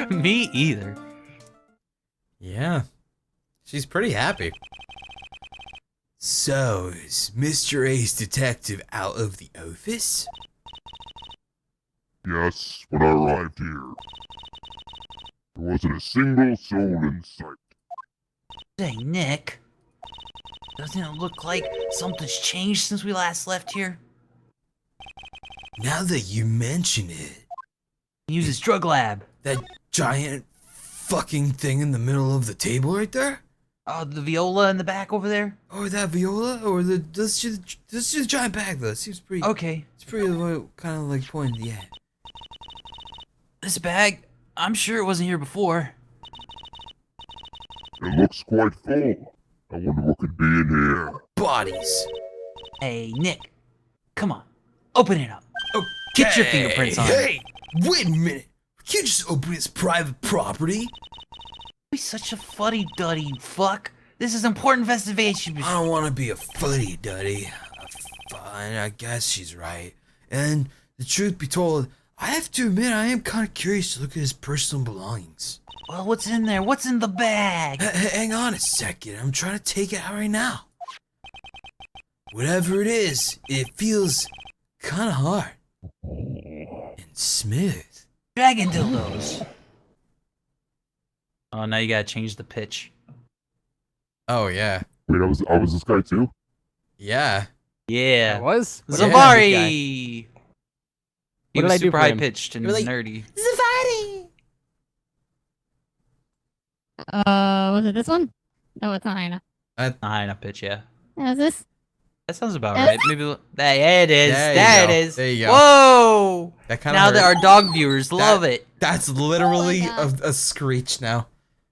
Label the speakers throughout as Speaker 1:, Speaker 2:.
Speaker 1: Me either.
Speaker 2: Yeah. She's pretty happy.
Speaker 3: So, is Mr. A's detective out of the office?
Speaker 4: Yes, when I arrived here, there wasn't a single soul in sight.
Speaker 1: Dang, Nick. Doesn't it look like something's changed since we last left here?
Speaker 3: Now that you mention it,
Speaker 1: He uses drug lab.
Speaker 3: that giant fucking thing in the middle of the table right there?
Speaker 1: Oh, the viola in the back over there?
Speaker 3: Or that viola? Or let's do the giant bag though. It seems pretty,
Speaker 1: Okay.
Speaker 3: it's pretty kind of like pointed, yeah.
Speaker 1: This bag, I'm sure it wasn't here before.
Speaker 4: It looks quite full. I wonder what could be in here.
Speaker 3: Bodies.
Speaker 1: Hey, Nick. Come on. Open it up.
Speaker 3: Okay.
Speaker 1: Get your fingerprints on it.
Speaker 3: Hey, wait a minute. We can't just open his private property.
Speaker 1: Be such a fuddy-duddy, you fuck. This is important investigation.
Speaker 3: I don't want to be a fuddy-duddy. Fine, I guess she's right. And the truth be told, I have to admit I am kind of curious to look at his personal belongings.
Speaker 1: Well, what's in there? What's in the bag?
Speaker 3: Hang on a second, I'm trying to take it out right now. Whatever it is, it feels kind of hard. And smooth.
Speaker 1: Dragon dildos. Oh, now you gotta change the pitch.
Speaker 2: Oh, yeah.
Speaker 4: Wait, I was this guy too?
Speaker 2: Yeah.
Speaker 1: Yeah.
Speaker 5: Was?
Speaker 1: Zavari! He
Speaker 5: What
Speaker 1: was
Speaker 5: did I do
Speaker 1: super
Speaker 5: for him?
Speaker 1: high-pitched and
Speaker 2: You're like-
Speaker 1: nerdy.
Speaker 2: Zavari!
Speaker 6: Was it this one? No, it's not high enough.
Speaker 1: High enough pitch, yeah.
Speaker 6: Is this?
Speaker 1: That sounds about right. Maybe there it is.
Speaker 2: There you
Speaker 1: There
Speaker 2: go.
Speaker 1: it is.
Speaker 2: There you go.
Speaker 1: Whoa!
Speaker 2: That kind of
Speaker 1: Now that our dog viewers love it.
Speaker 2: That's literally
Speaker 6: Oh my
Speaker 2: a screech now.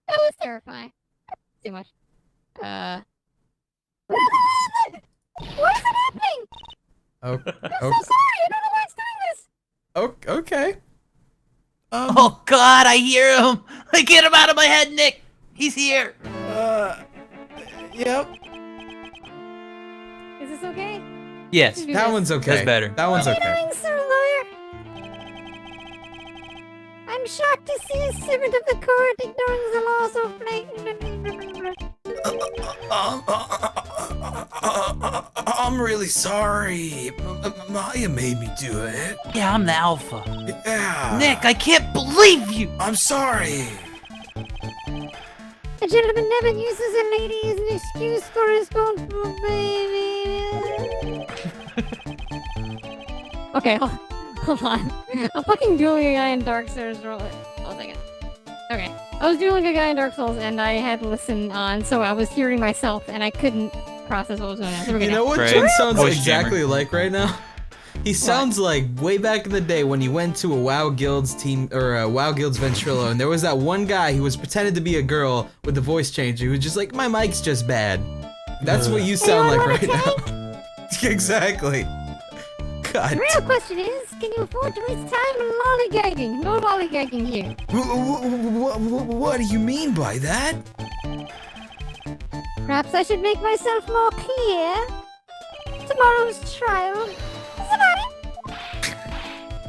Speaker 6: That was terrifying. Too much. What is happening?
Speaker 2: Oh,
Speaker 6: I'm so sorry. I don't know why it's doing this.
Speaker 2: okay.
Speaker 1: Oh God, I hear him! Like, get him out of my head, Nick. He's here.
Speaker 2: Yep.
Speaker 6: Is this okay?
Speaker 1: Yes.
Speaker 6: Do
Speaker 2: That
Speaker 6: this.
Speaker 2: one's okay.
Speaker 1: That's better.
Speaker 2: That one's
Speaker 6: What are
Speaker 2: okay.
Speaker 6: you doing, Sir Lawyer? I'm shocked to see a servant of the court ignoring the law so blatantly.
Speaker 3: I'm really sorry. Maya made me do it.
Speaker 1: Yeah, I'm the alpha.
Speaker 3: Yeah.
Speaker 1: Nick, I can't believe you.
Speaker 3: I'm sorry.
Speaker 6: A gentleman never uses a lady as an excuse for his responsible baby. Okay, hold on. I'm fucking doing a guy in Dark Souls. Hold on a second. Okay, I was doing a guy in Dark Souls and I had to listen on, so I was hearing myself and I couldn't process what was going on. So we're
Speaker 2: You
Speaker 6: gonna-
Speaker 2: know what
Speaker 1: Right.
Speaker 2: Jin sounds
Speaker 1: Voice
Speaker 2: exactly like right now? He sounds like way back in the day when he went to a WoW Guild's team or a WoW Guild's Ventrilo, and there was that one guy who was pretended to be a girl with the voice changer who was just like, my mic's just bad. That's what you sound like right now. Exactly. God.
Speaker 6: The real question is, can you afford to waste time lollygagging? No lollygagging here.
Speaker 3: What do you mean by that?
Speaker 6: Perhaps I should make myself more clear. Tomorrow's trial is about it.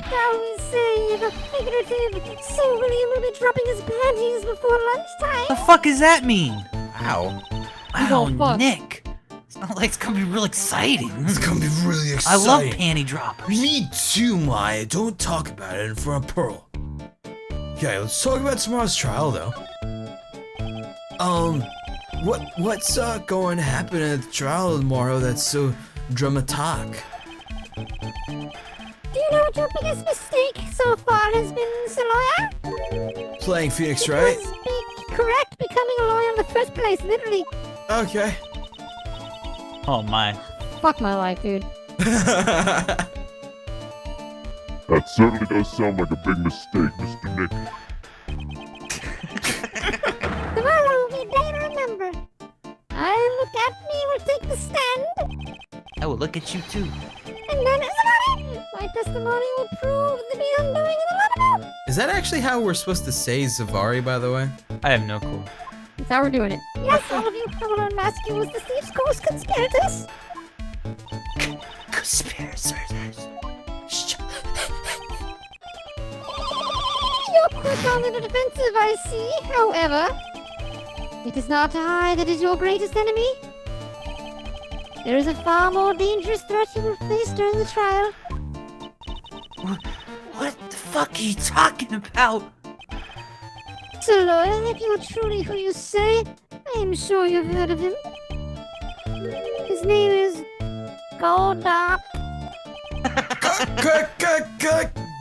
Speaker 6: Shall we say the figurative, so William will be dropping his panties before lunchtime?
Speaker 1: The fuck does that mean?
Speaker 2: Ow.
Speaker 1: Wow,
Speaker 6: Oh, fuck.
Speaker 1: Nick. Sounds like it's gonna be real exciting.
Speaker 3: It's gonna be really
Speaker 1: I
Speaker 3: exciting.
Speaker 1: love panty droppers.
Speaker 3: Me too, Maya. Don't talk about it in front of Pearl. Okay, let's talk about tomorrow's trial, though. What's going to happen at the trial tomorrow that's so dramatic?
Speaker 6: Do you know what your biggest mistake so far has been, Sir Lawyer?
Speaker 3: Playing Phoenix,
Speaker 6: It
Speaker 3: right?
Speaker 6: was correct becoming a lawyer in the first place, literally.
Speaker 3: Okay.
Speaker 1: Oh my.
Speaker 6: Fuck my life, dude.
Speaker 4: That certainly does sound like a big mistake, Mr. Nick.
Speaker 6: Tomorrow will be a day to remember. I look at me will take the stand,
Speaker 1: I will look at you too.
Speaker 6: and then it's about it. My testimony will prove the undoing of the law.
Speaker 2: Is that actually how we're supposed to say Zavari, by the way?
Speaker 1: I have no clue.
Speaker 6: That's how we're doing it. Yes, all of you, I will unmask you as the thieves' course conspirators.
Speaker 1: Conspirators.
Speaker 6: Your Quick on the defensive, I see. However, it is not I that is your greatest enemy. There is a far more dangerous threat you will face during the trial.
Speaker 1: What the fuck are you talking about?
Speaker 6: So, lawyer, if you are truly who you say, I am sure you've heard of him. His name is Goldop.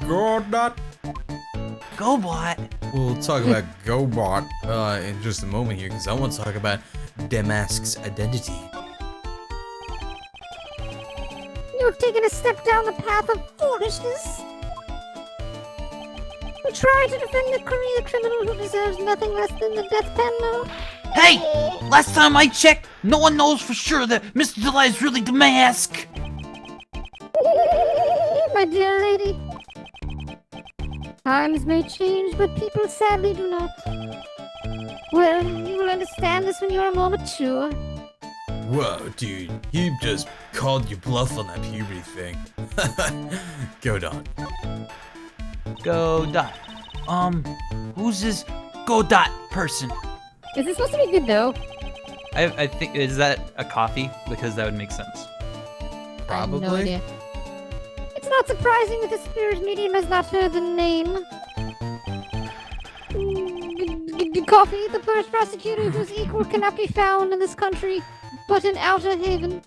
Speaker 2: Gordot.
Speaker 1: GoBot?
Speaker 2: We'll talk about GoBot in just a moment here, because I want to talk about Damask's identity.
Speaker 6: You've taken a step down the path of foolishness. You try to defend a career criminal who deserves nothing less than the death penalty.
Speaker 1: Hey! Last time I checked, no one knows for sure that Mr. Delight is really Damask.
Speaker 6: My dear lady, times may change, but people sadly do not. Well, you will understand this when you are more mature.
Speaker 2: Whoa, dude, he just called you bluff on that puberty thing. Go Dot.
Speaker 1: GoDot. Who's this GoDot person?
Speaker 6: Is this supposed to be good though?
Speaker 5: I think, is that a coffee? Because that would make sense.
Speaker 6: I have no
Speaker 2: Probably.
Speaker 6: idea. It's not surprising that the spirit medium has not heard the name. Coffee, the first prosecutor whose equal cannot be found in this country, but in Outer Haven.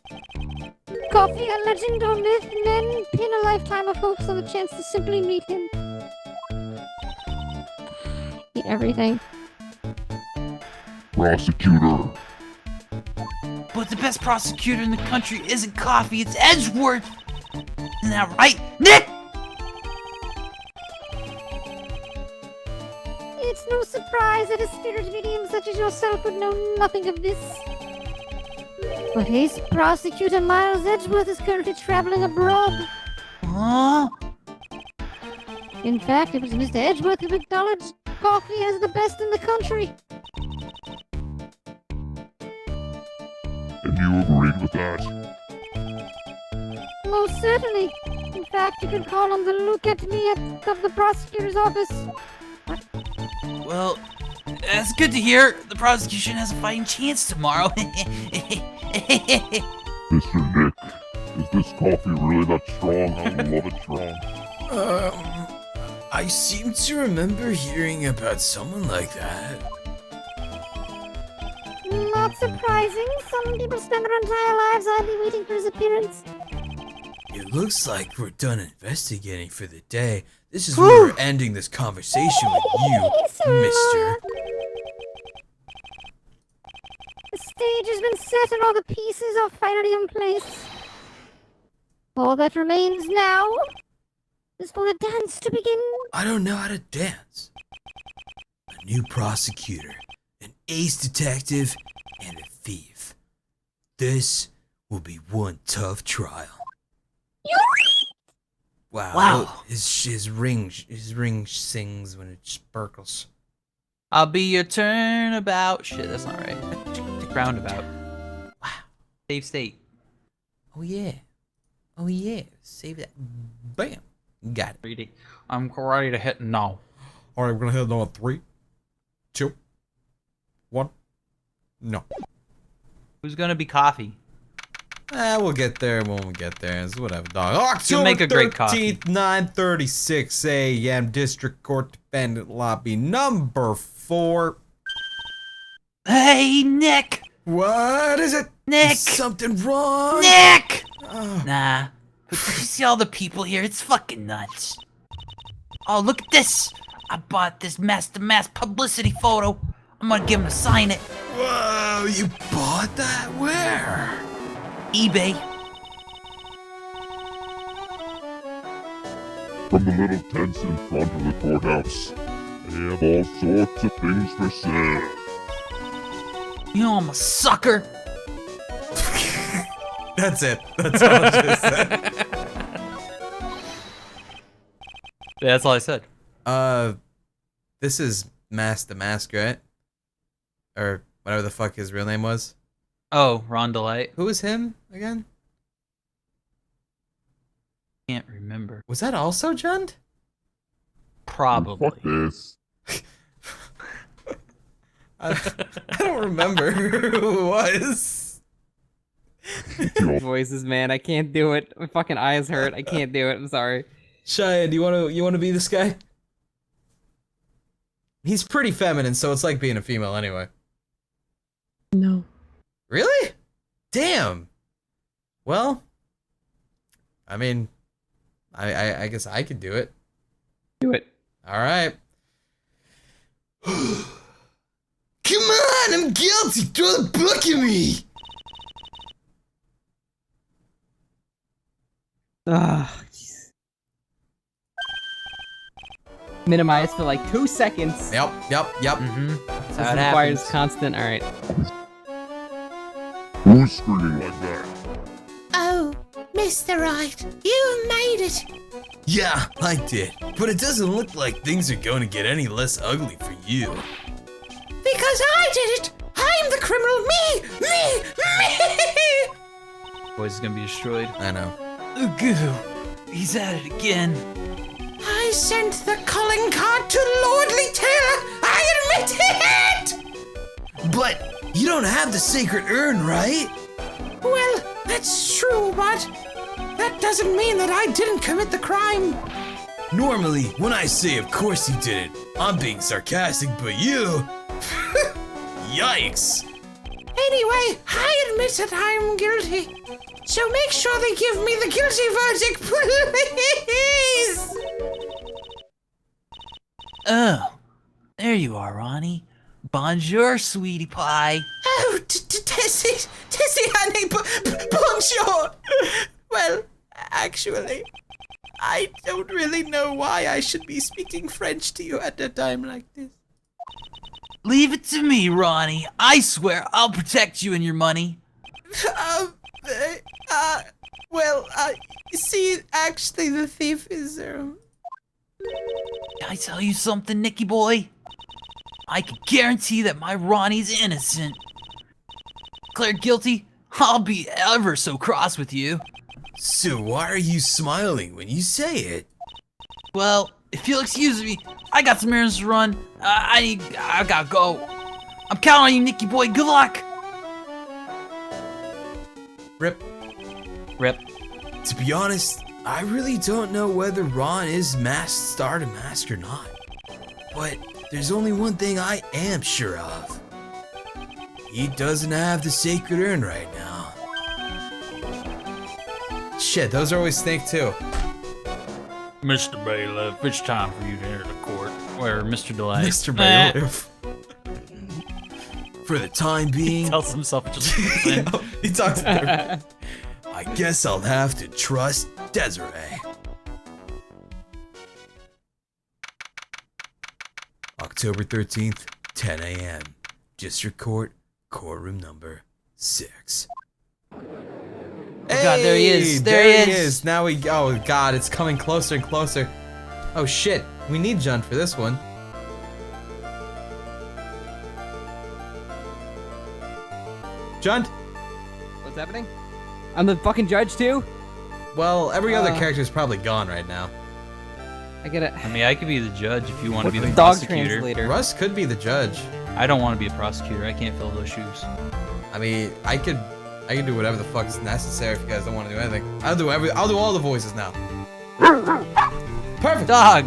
Speaker 6: Coffee, a legend or myth, men pin a lifetime of hopes on the chance to simply meet him. Eat everything.
Speaker 4: Prosecutor.
Speaker 1: But the best prosecutor in the country isn't Coffee, it's Edgeworth! Isn't that right, Nick?
Speaker 6: It's no surprise that a spirit medium such as yourself would know nothing of this. But Ace Prosecutor Miles Edgeworth is currently traveling abroad.
Speaker 1: Huh?
Speaker 6: In fact, it was Mr. Edgeworth who acknowledged Coffee as the best in the country.
Speaker 4: And you agreed with that?
Speaker 6: Most certainly. In fact, you can call on the look at me of the prosecutor's office.
Speaker 1: Well, that's good to hear. The prosecution has a fighting chance tomorrow.
Speaker 4: Mr. Nick, is this coffee really that strong? I love it strong.
Speaker 3: I seem to remember hearing about someone like that.
Speaker 6: Not surprising. Some people spend their entire lives idly waiting for his appearance.
Speaker 3: It looks like we're done investigating for the day. This is where we're ending this conversation with you, mister.
Speaker 6: The stage has been set and all the pieces are finally in place. All that remains now is for the dance to begin.
Speaker 3: I don't know how to dance. A new prosecutor, an ace detective, and a thief. This will be one tough trial. Wow.
Speaker 1: Wow.
Speaker 3: His ring sings when it sparkles.
Speaker 1: I'll be your turnabout. Shit, that's not right. Roundabout.
Speaker 3: Wow.
Speaker 1: Save state.
Speaker 3: Oh yeah. Oh yeah. Save that. Bam. Got it.
Speaker 1: 3D. I'm ready to hit no.
Speaker 2: All right, we're gonna hit on 3, 2, 1. No.
Speaker 1: Who's gonna be Coffee?
Speaker 2: We'll get there when we get there. It's whatever, dog.
Speaker 1: You'll
Speaker 2: October
Speaker 1: make a great coffee.
Speaker 2: 13th, 9:36 a.m. District Court Defendant Lobby number 4.
Speaker 1: Hey, Nick!
Speaker 3: What is it?
Speaker 1: Nick!
Speaker 3: Is something wrong?
Speaker 1: Nick!
Speaker 3: Oh.
Speaker 1: Nah. But did you see all the people here? It's fucking nuts. Oh, look at this! I bought this mass publicity photo. I'm gonna give him to sign it.
Speaker 3: Whoa, you bought that? Where?
Speaker 1: eBay.
Speaker 4: From the little tents in front of the courthouse, they have all sorts of things for sale.
Speaker 1: You know I'm a sucker.
Speaker 2: That's it. That's all I just said.
Speaker 5: Yeah, that's all I said.
Speaker 2: This is the Mask, right? Or whatever the fuck his real name was.
Speaker 5: Oh, Ron Delight.
Speaker 2: Who was him again?
Speaker 5: Can't remember.
Speaker 2: Was that also Jund?
Speaker 5: Probably.
Speaker 4: Fuck this.
Speaker 2: I don't remember who it was.
Speaker 7: Voices, man, I can't do it. My fucking eyes hurt. I can't do it. I'm sorry.
Speaker 2: Cheyenne, you wanna be this guy? He's pretty feminine, so it's like being a female anyway.
Speaker 8: No.
Speaker 2: Really? Damn. Well, I mean, I guess I could do it.
Speaker 7: Do it.
Speaker 2: All right.
Speaker 3: Come on, I'm guilty. Throw the book at me.
Speaker 7: Ugh. Minimize for like 2 seconds.
Speaker 2: Yep.
Speaker 5: Mm-hmm.
Speaker 7: This
Speaker 5: How it
Speaker 7: requires
Speaker 5: happens.
Speaker 7: constant. All right.
Speaker 4: Who's screaming like that?
Speaker 9: Oh, Mr. Wright, you made it.
Speaker 3: Yeah, I did. But it doesn't look like things are going to get any less ugly for you.
Speaker 9: Because I did it. I'm the criminal. Me.
Speaker 5: Voice is gonna be destroyed.
Speaker 2: I know.
Speaker 1: Goo. He's at it again.
Speaker 9: I sent the calling card to Lordly Taylor. I admit it.
Speaker 3: But you don't have the sacred urn, right?
Speaker 9: Well, that's true, but that doesn't mean that I didn't commit the crime.
Speaker 3: Normally, when I say of course you did it, I'm being sarcastic, but you... Yikes.
Speaker 9: Anyway, I admit that I'm guilty. So make sure they give me the guilty verdict, please.
Speaker 1: Oh, there you are, Ronnie. Bonjour, sweetie pie.
Speaker 9: Oh, Tessie, honey, bonjour. Well, actually, I don't really know why I should be speaking French to you at a time like this.
Speaker 1: Leave it to me, Ronnie. I swear I'll protect you and your money.
Speaker 9: See, actually, the thief is,
Speaker 1: Can I tell you something, Nicky boy? I can guarantee that my Ronnie's innocent. Declared guilty, I'll be ever so cross with you.
Speaker 3: So why are you smiling when you say it?
Speaker 1: Well, if you'll excuse me, I got some errands to run. I gotta go. I'm counting on you, Nicky boy. Good luck.
Speaker 2: Rip.
Speaker 5: Rip.
Speaker 3: To be honest, I really don't know whether Ron is masked star to mask or not. But there's only one thing I am sure of. He doesn't have the sacred urn right now.
Speaker 2: Shit, those are always snake too.
Speaker 5: Mr. Bailiff, it's time for you to enter the court. Where Mr. Delight.
Speaker 2: Mr. Bailiff.
Speaker 3: For the time being,
Speaker 5: Tells himself just listen.
Speaker 2: He talks to her.
Speaker 3: I guess I'll have to trust Desiree. October 13th, 10 a.m. District Court, courtroom number 6.
Speaker 1: Oh God, there he is. There he is.
Speaker 2: Now oh God, it's coming closer and closer. Oh shit, we need John for this one. John?
Speaker 7: What's happening? I'm the fucking judge too?
Speaker 2: Well, every other character is probably gone right now.
Speaker 7: I gotta.
Speaker 5: I mean, I could be the judge if you want to be the
Speaker 7: dog
Speaker 5: prosecutor.
Speaker 7: translator.
Speaker 2: Russ could be the judge.
Speaker 5: I don't want to be a prosecutor. I can't fill those shoes.
Speaker 2: I mean, I could do whatever the fuck is necessary if you guys don't want to do anything. I'll do all the voices now. Perfect.
Speaker 5: Dog!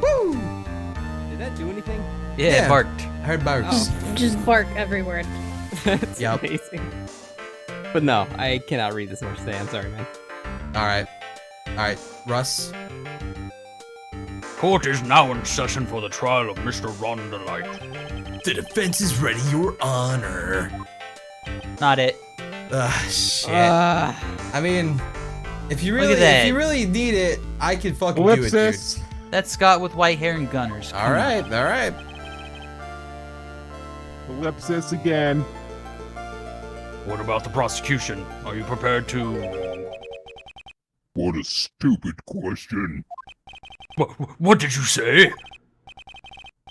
Speaker 2: Woo!
Speaker 7: Did that do anything?
Speaker 5: Yeah,
Speaker 2: Yeah.
Speaker 5: it barked.
Speaker 2: I heard barks.
Speaker 8: Just bark every word.
Speaker 7: That's
Speaker 2: Yep.
Speaker 7: amazing. But no, I cannot read this much today. I'm sorry, man.
Speaker 2: All right, Russ.
Speaker 5: Court is now in session for the trial of Mr. Ron Delight.
Speaker 3: The defense is ready, Your Honor.
Speaker 5: Not it.
Speaker 2: Shit.
Speaker 7: Uh,
Speaker 2: I mean, if you
Speaker 5: Look
Speaker 2: really,
Speaker 5: at that.
Speaker 2: if you really need it, I could fucking do it, dude.
Speaker 10: Ellipsis.
Speaker 5: That's Scott with white hair and gunners.
Speaker 2: All right.
Speaker 10: Ellipsis again.
Speaker 5: What about the prosecution? Are you prepared to...
Speaker 4: What a stupid question.
Speaker 5: What did you say?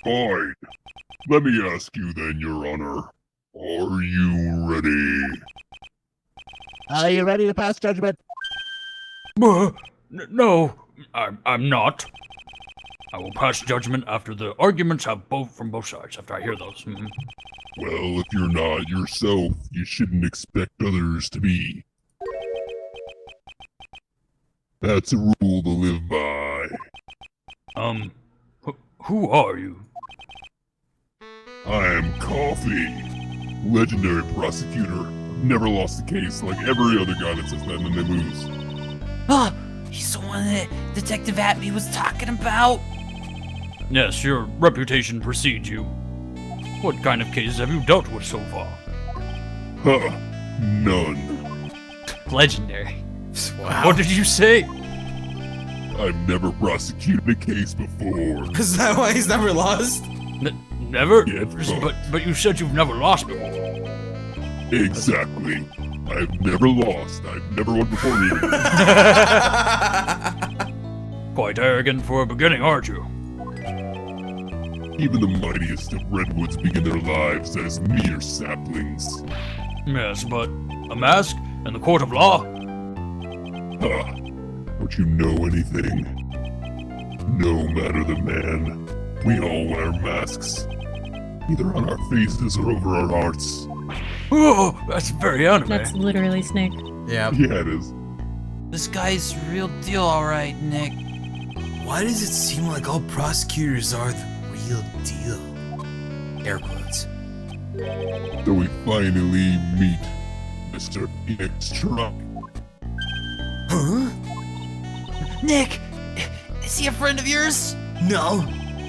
Speaker 4: Fine. Let me ask you then, Your Honor. Are you ready?
Speaker 10: Are you ready to pass judgment?
Speaker 5: No, I'm not. I will pass judgment after the arguments have from both sides, after I hear those. Mhm.
Speaker 4: Well, if you're not yourself, you shouldn't expect others to be. That's a rule to live by.
Speaker 5: Who are you?
Speaker 4: I am Coffee, legendary prosecutor. Never lost a case like every other guy that says that and then they lose.
Speaker 1: Ah, he's the one that Detective Atme was talking about.
Speaker 5: Yes, your reputation precedes you. What kind of cases have you dealt with so far?
Speaker 4: Huh, none.
Speaker 1: Legendary.
Speaker 9: Wow.
Speaker 5: What did you say?
Speaker 4: I've never prosecuted a case before.
Speaker 9: Is that why he's never lost?
Speaker 5: Never?
Speaker 4: Get fucked.
Speaker 5: But you said you've never lost before.
Speaker 4: Exactly. I've never lost. I've never won before either.
Speaker 5: Quite arrogant for a beginning, aren't you?
Speaker 4: Even the mightiest of redwoods begin their lives as mere saplings.
Speaker 5: Yes, but a mask and the court of law?
Speaker 4: Ha! Don't you know anything? No matter the man, we all wear masks. Either on our faces or over our hearts.
Speaker 5: Oh, that's very anime.
Speaker 8: That's literally Snake.
Speaker 9: Yeah.
Speaker 4: Yeah, it is.
Speaker 1: This guy's real deal, alright, Nick.
Speaker 3: Why does it seem like all prosecutors are the real deal? Air quotes.
Speaker 4: So we finally meet Mr. Phoenix Truck.
Speaker 3: Huh?
Speaker 1: Nick, is he a friend of yours?
Speaker 3: No,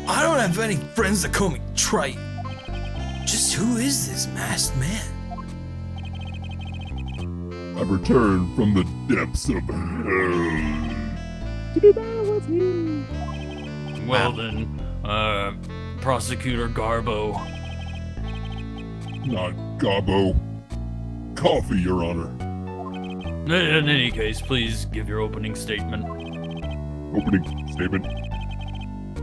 Speaker 3: I don't have any friends that call me trite. Just who is this masked man?
Speaker 4: I've returned from the depths of hell.
Speaker 5: Well then, Prosecutor Garbo.
Speaker 4: Not Gobbo. Coffee, Your Honor.
Speaker 5: In any case, please give your opening statement.
Speaker 4: Opening statement.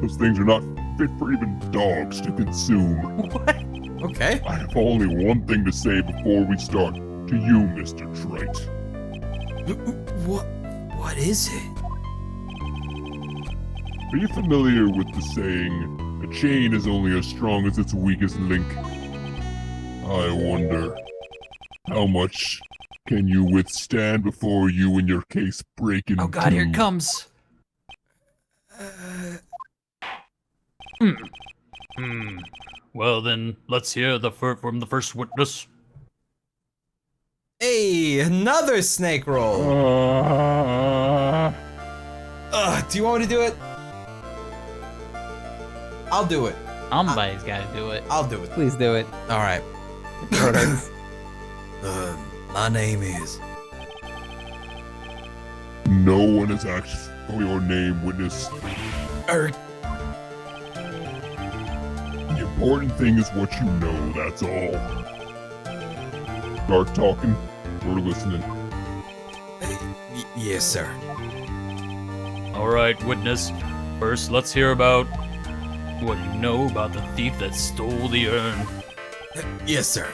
Speaker 4: Those things are not fit for even dogs to consume.
Speaker 1: What?
Speaker 9: Okay.
Speaker 4: I have only one thing to say before we start. To you, Mr. Trite.
Speaker 3: What is it?
Speaker 4: Are you familiar with the saying, a chain is only as strong as its weakest link? I wonder, how much can you withstand before you and your case break into...
Speaker 1: Oh god, here it comes.
Speaker 5: Well then, let's hear from the first witness.
Speaker 2: Hey, another snake roll. Do you want me to do it? I'll do it.
Speaker 1: Somebody's gotta do it.
Speaker 2: I'll do it.
Speaker 7: Please do it.
Speaker 2: All right.
Speaker 3: My name is...
Speaker 4: No one has asked for your name, witness.
Speaker 3: Er,
Speaker 4: The important thing is what you know, that's all. Start talking, we're listening.
Speaker 3: yes, sir.
Speaker 5: Alright, witness. First, let's hear about what you know about the thief that stole the urn.
Speaker 3: Yes, sir.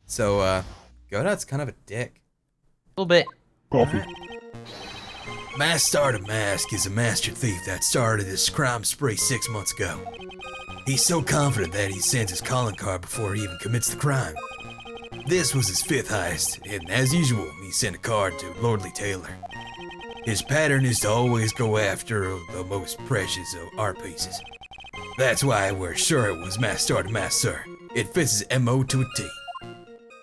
Speaker 2: So, Godot's kind of a dick.
Speaker 1: A little bit.
Speaker 4: Coffee.
Speaker 3: Master Mask is a master thief that started this crime spree 6 months ago. He's so confident that he sends his calling card before he even commits the crime. This was his 5th heist, and as usual, he sent a card to Lordly Taylor. His pattern is to always go after the most precious of art pieces. That's why we're sure it was Master Mask, sir. It fits his MO to a T.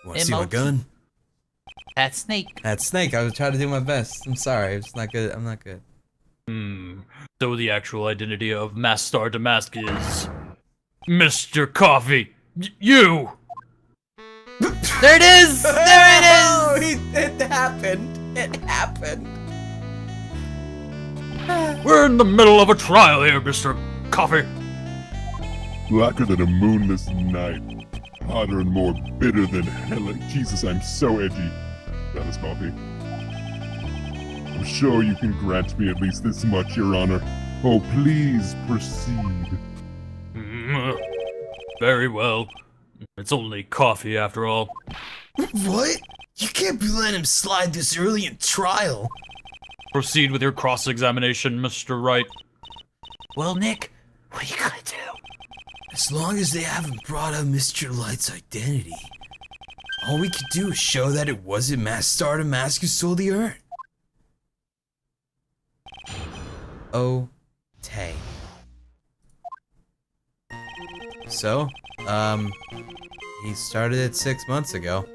Speaker 3: Want to see my
Speaker 1: MO?
Speaker 3: gun?
Speaker 1: That's Snake.
Speaker 2: That's Snake. I was trying to do my best. I'm sorry. It's not good. I'm not good.
Speaker 5: So the actual identity of Master Damask is... Mr. Coffee! You!
Speaker 1: There it is! There it is!
Speaker 2: It happened. It happened.
Speaker 5: We're in the middle of a trial here, Mr. Coffee.
Speaker 4: Blacker than a moonless night. Hotter and more bitter than hell. Jesus, I'm so edgy. That is Coffee. I'm sure you can grant me at least this much, Your Honor. Oh, please proceed.
Speaker 5: Very well. It's only coffee after all.
Speaker 3: What? You can't be letting him slide this early in trial.
Speaker 5: Proceed with your cross-examination, Mr. Wright.
Speaker 1: Well, Nick, what are you gonna do?
Speaker 3: As long as they haven't brought up Mr. Light's identity, all we could do is show that it wasn't Masked Star to Mask who stole the urn.
Speaker 2: Okay. So, he started it 6 months ago.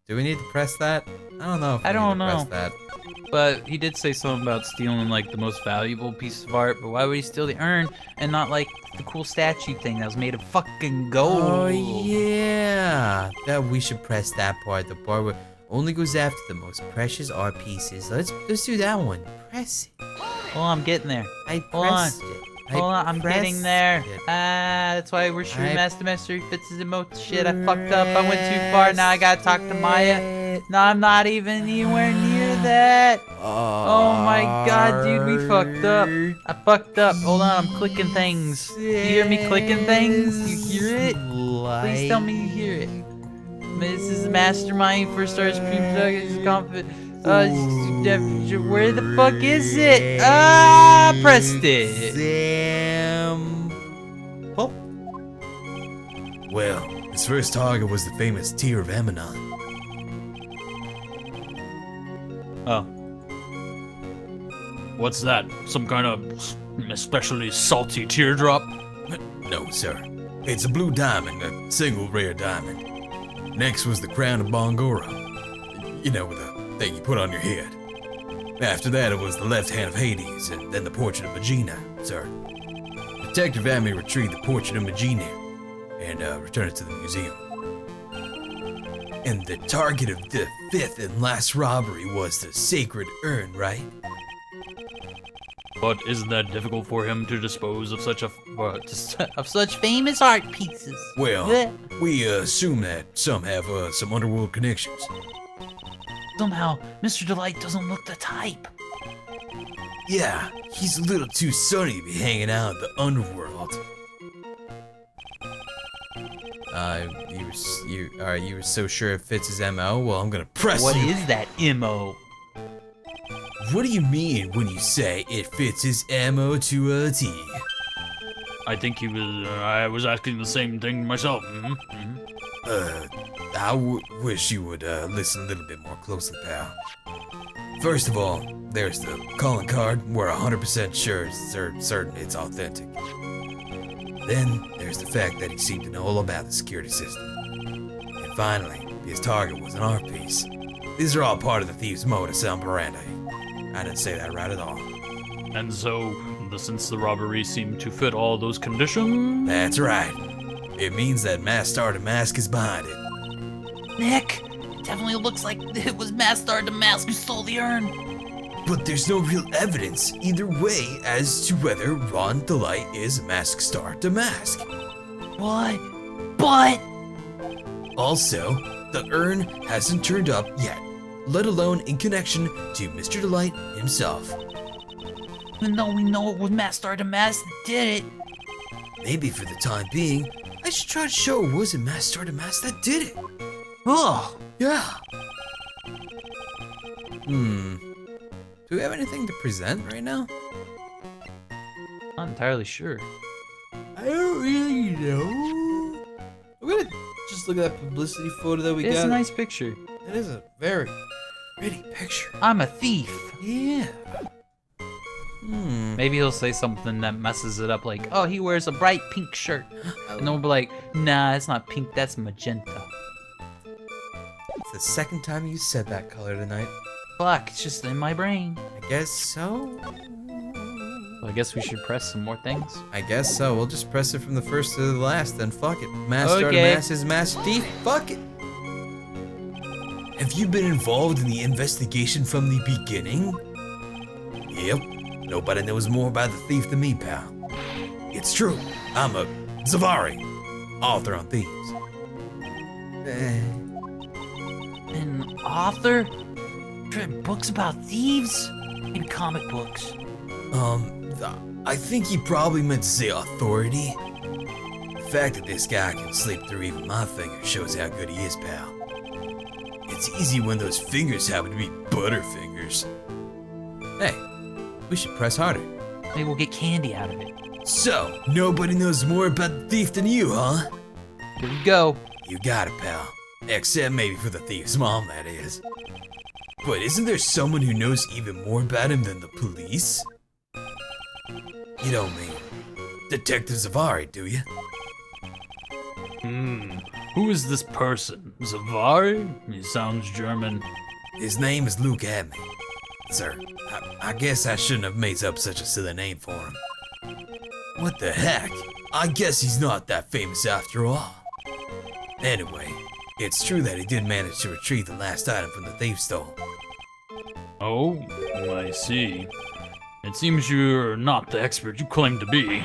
Speaker 2: Do we need to press that? I don't know if we
Speaker 7: I don't
Speaker 2: need to
Speaker 7: know.
Speaker 2: press that.
Speaker 7: But he did say something about stealing like the most valuable piece of art. But why would he steal the urn and not like the cool statue thing that was made of fucking gold?
Speaker 2: Oh yeah, that we should press that part. The part where only goes after the most precious art pieces. Let's do that one. Press it.
Speaker 7: Hold on, I'm getting there.
Speaker 2: I
Speaker 7: Hold on.
Speaker 2: pressed it.
Speaker 7: Hold on, I'm getting
Speaker 2: pressed
Speaker 7: there.
Speaker 2: it.
Speaker 7: That's why we're shooting
Speaker 2: I
Speaker 7: Master fits his emote. Shit, I fucked up. I went too far. Now I gotta talk to Maya. No, I'm not even anywhere near that. Oh my god, dude, we fucked up. I fucked up. Hold on, I'm clicking things. You hear me clicking things? You hear it? Please tell me you hear it. This is Mastermind for Stars Cream Confident. Where the fuck is it? Pressed it.
Speaker 2: Sam. Oh.
Speaker 3: Well, his first target was the famous Tear of Emanon.
Speaker 5: Oh. What's that? Some kind of especially salty teardrop?
Speaker 3: No, sir. It's a blue diamond, a single rare diamond. Next was the crown of Bongoro. You know, with the thing you put on your head. After that, it was the left hand of Hades, and then the portrait of Magina, sir. Detective had me retrieve the portrait of Magina and return it to the museum. And the target of the fifth and last robbery was the sacred urn, right?
Speaker 5: But isn't that difficult for him to dispose of such
Speaker 1: Of such famous art pieces.
Speaker 3: Well, we assume that some have some underworld connections.
Speaker 1: Somehow, Mr. Delight doesn't look the type.
Speaker 3: Yeah, he's a little too sunny to be hanging out in the underworld.
Speaker 2: You were so sure it fits his MO? Well, I'm gonna press
Speaker 1: What
Speaker 2: you.
Speaker 1: is that MO?
Speaker 3: What do you mean when you say it fits his MO to a T?
Speaker 5: I think he was. I was asking the same thing myself.
Speaker 3: I wish you would listen a little bit more closely, pal. First of all, there's the calling card. We're 100% sure, certain it's authentic. Then there's the fact that he seemed to know all about the security system. And finally, his target was an art piece. These are all part of the thief's modus operandi. I didn't say that right at all.
Speaker 5: And so, since the robbery seemed to fit all those conditions.
Speaker 3: That's right. It means that Masked Star to Mask is behind it.
Speaker 1: Nick, it definitely looks like it was Masked Star to Mask who stole the urn.
Speaker 3: But there's no real evidence either way as to whether Ron Delight is Masked Star to Mask.
Speaker 1: What? But
Speaker 3: Also, the urn hasn't turned up yet, let alone in connection to Mr. Delight himself.
Speaker 1: even though we know it was Masked Star to Mask that did it.
Speaker 3: Maybe for the time being, I should try to show it wasn't Masked Star to Mask that did it.
Speaker 1: Ugh.
Speaker 3: Yeah.
Speaker 2: Do we have anything to present right now?
Speaker 7: Not entirely sure.
Speaker 2: I don't really know. We're gonna just look at that publicity photo that we
Speaker 7: It's
Speaker 2: got.
Speaker 7: a nice picture.
Speaker 2: It is a very pretty picture.
Speaker 7: I'm a thief.
Speaker 2: Yeah.
Speaker 7: Maybe he'll say something that messes it up, like, "Oh, he wears a bright pink shirt," and then we'll be like, "Nah, it's not pink. That's magenta."
Speaker 2: It's the second time you said that color tonight.
Speaker 7: Fuck, it's just in my brain.
Speaker 2: I guess so.
Speaker 7: So I guess we should press some more things.
Speaker 2: I guess so. We'll just press it from the first to the last, then fuck it. Masked Star to
Speaker 7: Okay.
Speaker 2: Mask is Masked Thief. Fuck it.
Speaker 3: Have you been involved in the investigation from the beginning? Yep. Nobody knows more about the thief than me, pal. It's true. I'm a Zavari, author on thieves.
Speaker 1: An author? Written books about thieves? Maybe comic books.
Speaker 3: I think he probably meant to say authority. The fact that this guy can slip through even my fingers shows how good he is, pal. It's easy when those fingers happen to be butterfingers. Hey, we should press harder.
Speaker 7: Maybe we'll get candy out of it.
Speaker 3: So, nobody knows more about the thief than you, huh?
Speaker 7: Here we go.
Speaker 3: You got it, pal. Except maybe for the thief's mom, that is. But isn't there someone who knows even more about him than the police? You don't mean Detective Zavari, do you?
Speaker 5: Who is this person? Zavari? He sounds German.
Speaker 3: His name is Luke Abney. Sir, I guess I shouldn't have made up such a silly name for him. What the heck? I guess he's not that famous after all. Anyway, it's true that he did manage to retrieve the last item from the thief stole.
Speaker 5: Oh, I see. It seems you're not the expert you claim to be.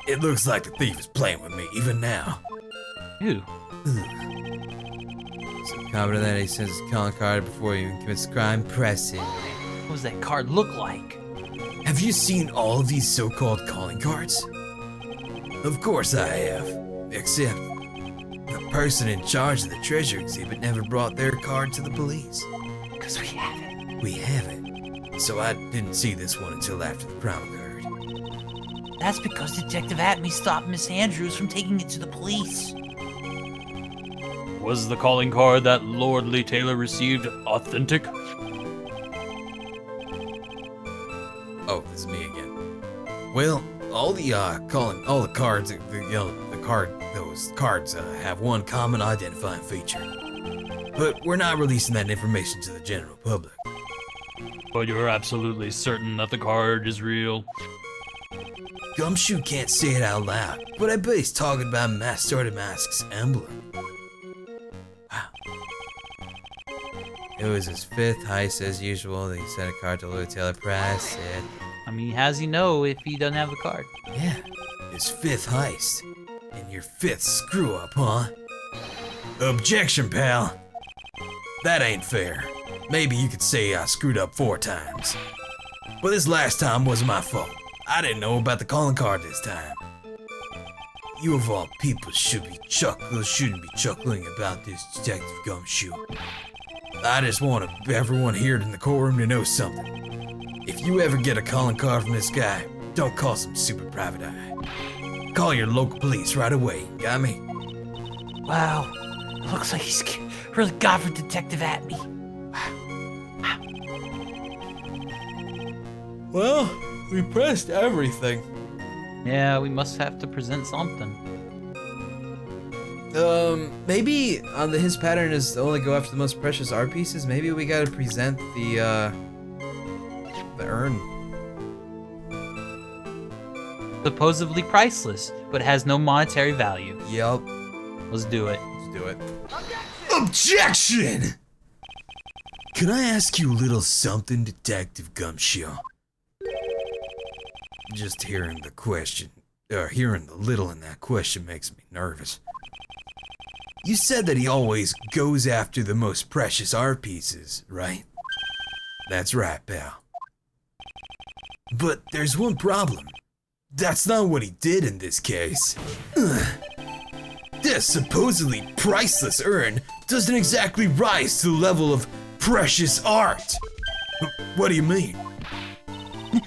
Speaker 3: It looks like the thief is playing with me even now.
Speaker 5: Ew.
Speaker 2: So confident that he sends his calling card before he even commits the crime. Press it.
Speaker 7: What does that card look like?
Speaker 3: Have you seen all of these so-called calling cards? Of course I have. Except, the person in charge of the treasure exhibit never brought their card to the police.
Speaker 7: Because we haven't.
Speaker 3: We haven't. So I didn't see this one until after the crime occurred.
Speaker 1: That's because Detective Atme stopped Miss Andrews from taking it to the police.
Speaker 5: Was the calling card that Lord Lee Taylor received authentic?
Speaker 3: Oh, this is me again. Well, all the cards, those cards have one common identifying feature. But we're not releasing that information to the general public.
Speaker 5: But you're absolutely certain that the card is real?
Speaker 3: Gumshoe can't say it out loud, but I bet he's talking about Master Mask's emblem. Wow.
Speaker 2: It was his 5th heist as usual. He sent a card to Louis Taylor Press.
Speaker 7: I mean, how does he know if he doesn't have the card?
Speaker 3: Yeah, his 5th heist. And your 5th screw up, huh? Objection, pal. That ain't fair. Maybe you could say I screwed up 4 times. But this last time wasn't my fault. I didn't know about the calling card this time. You of all people shouldn't be chuckling about this, Detective Gumshoe. I just want everyone here in the courtroom to know something. If you ever get a calling card from this guy, don't call some super private eye. Call your local police right away, got me?
Speaker 1: Wow, it looks like he's really got for Detective Atme.
Speaker 2: Well, we pressed everything.
Speaker 7: Yeah, we must have to present something.
Speaker 2: Maybe his pattern is to only go after the most precious art pieces. Maybe we gotta present the urn.
Speaker 7: Supposedly priceless, but has no monetary value.
Speaker 2: Yup.
Speaker 7: Let's do it.
Speaker 2: Let's do it.
Speaker 3: Objection! Can I ask you a little something, Detective Gumshoe? Just hearing the little in that question makes me nervous. You said that he always goes after the most precious art pieces, right? That's right, pal. But there's one problem. That's not what he did in this case. This supposedly priceless urn doesn't exactly rise to the level of precious art. What do you mean?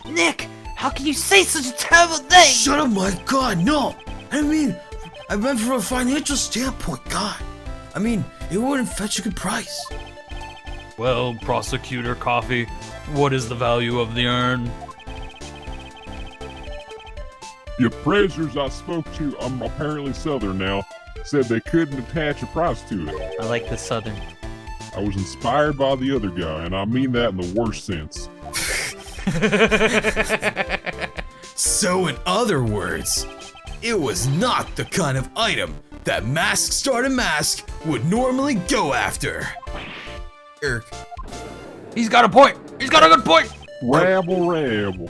Speaker 1: Nick, how can you say such a terrible thing?
Speaker 3: Shut up, my God, no! I meant from a financial standpoint, God. I mean, it wouldn't fetch a good price.
Speaker 5: Well, Prosecutor Coffee, what is the value of the urn?
Speaker 4: The appraisers I spoke to, I'm apparently Southern now, said they couldn't attach a price to it.
Speaker 7: I like the Southern.
Speaker 4: I was inspired by the other guy, and I mean that in the worst sense.
Speaker 3: So in other words, it was not the kind of item that Mask Starter Mask would normally go after.
Speaker 5: He's got a point! He's got a good point!
Speaker 4: Rabble.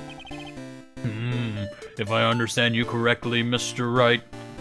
Speaker 5: If I understand you correctly, Mr. Wright,